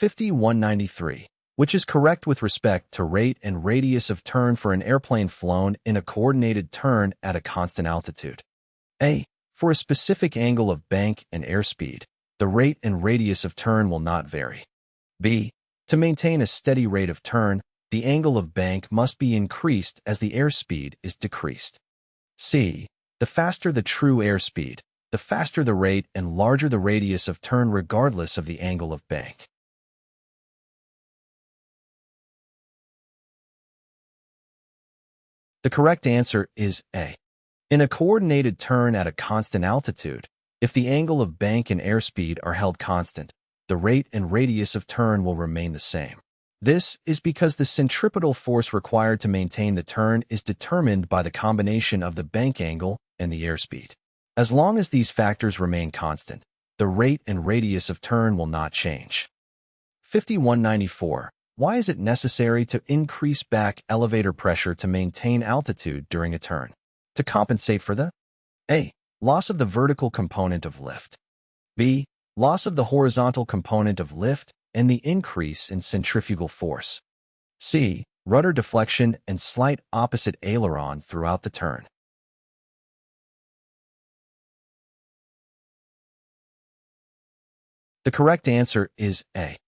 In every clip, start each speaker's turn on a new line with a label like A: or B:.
A: Q5193, which is correct with respect to rate and radius of turn for an airplane flown in a coordinated turn at a constant altitude. A. For a specific angle of bank and airspeed, the rate and radius of turn will not vary. B. To maintain a steady rate of turn, the angle of bank must be increased as the airspeed is decreased. C. The faster the true airspeed, the faster the rate and larger the radius of turn regardless of the angle of bank. The correct answer is A. In a coordinated turn at a constant altitude, if the angle of bank and airspeed are held constant, the rate and radius of turn will remain the same. This is because the centripetal force required to maintain the turn is determined by the combination of the bank angle and the airspeed. As long as these factors remain constant, the rate and radius of turn will not change. 5194. Why is it necessary to increase back elevator pressure to maintain altitude during a turn? To compensate for the A. Loss of the vertical component of lift. B. Loss of the horizontal component of lift and the increase in centrifugal force. C. Rudder deflection and slight opposite aileron throughout the turn. The correct answer is A.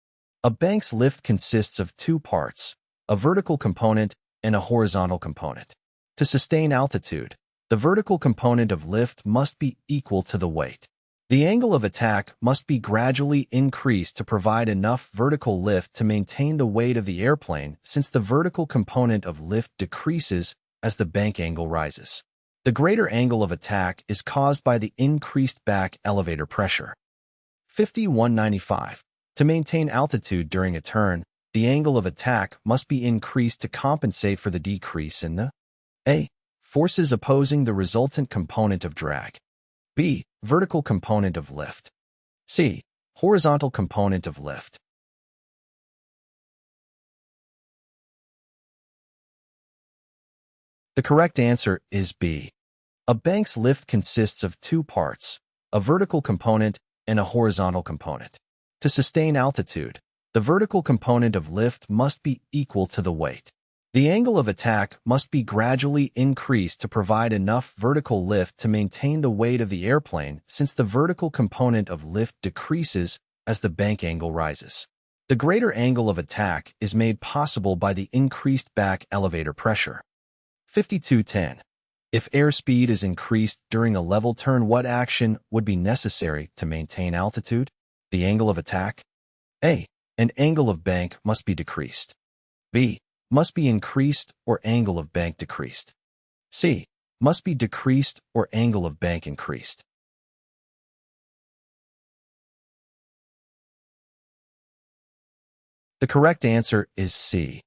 A: A bank's lift consists of two parts, a vertical component and a horizontal component. To sustain altitude, the vertical component of lift must be equal to the weight. The angle of attack must be gradually increased to provide enough vertical lift to maintain the weight of the airplane since the vertical component of lift decreases as the bank angle rises. The greater angle of attack is caused by the increased back elevator pressure. 5195. To maintain altitude during a turn, the angle of attack must be increased to compensate for the decrease in the A. Forces opposing the resultant component of drag. B. Vertical component of lift. C. Horizontal component of lift. The correct answer is B. A bank's lift consists of two parts, a vertical component and a horizontal component. To sustain altitude, the vertical component of lift must be equal to the weight. The angle of attack must be gradually increased to provide enough vertical lift to maintain the weight of the airplane since the vertical component of lift decreases as the bank angle rises. The greater angle of attack is made possible by the increased back elevator pressure. 5210. If airspeed is increased during a level turn, what action would be necessary to maintain altitude? The angle of attack. A. An angle of bank must be decreased. B. Must be increased or angle of bank decreased. C. Must be decreased or angle of bank increased. The correct answer is C.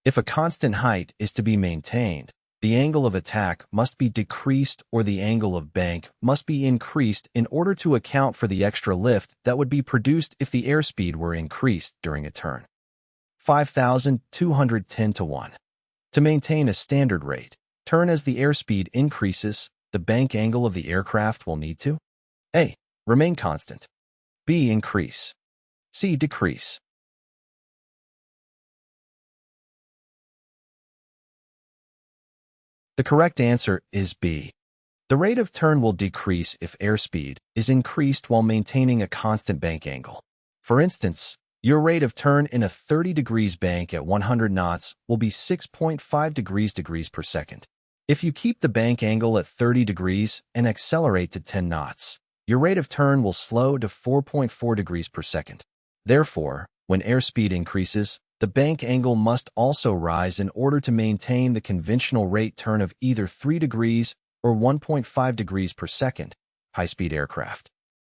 A: If a constant height is to be maintained, the angle of attack must be decreased or the angle of bank must be increased in order to account for the extra lift that would be produced if the airspeed were increased during a turn. 5210-1. To maintain a standard rate, turn as the airspeed increases, the bank angle of the aircraft will need to A. Remain constant. B. Increase. C. Decrease. The correct answer is B. The rate of turn will decrease if airspeed is increased while maintaining a constant bank angle. For instance, your rate of turn in a 30 degrees bank at 100 knots will be 6.5 degrees per second. If you keep the bank angle at 30 degrees and accelerate to 10 knots, your rate of turn will slow to 4.4 degrees per second. Therefore, when airspeed increases, the bank angle must also rise in order to maintain the conventional rate turn of either 3 degrees or 1.5 degrees per second, high-speed aircraft.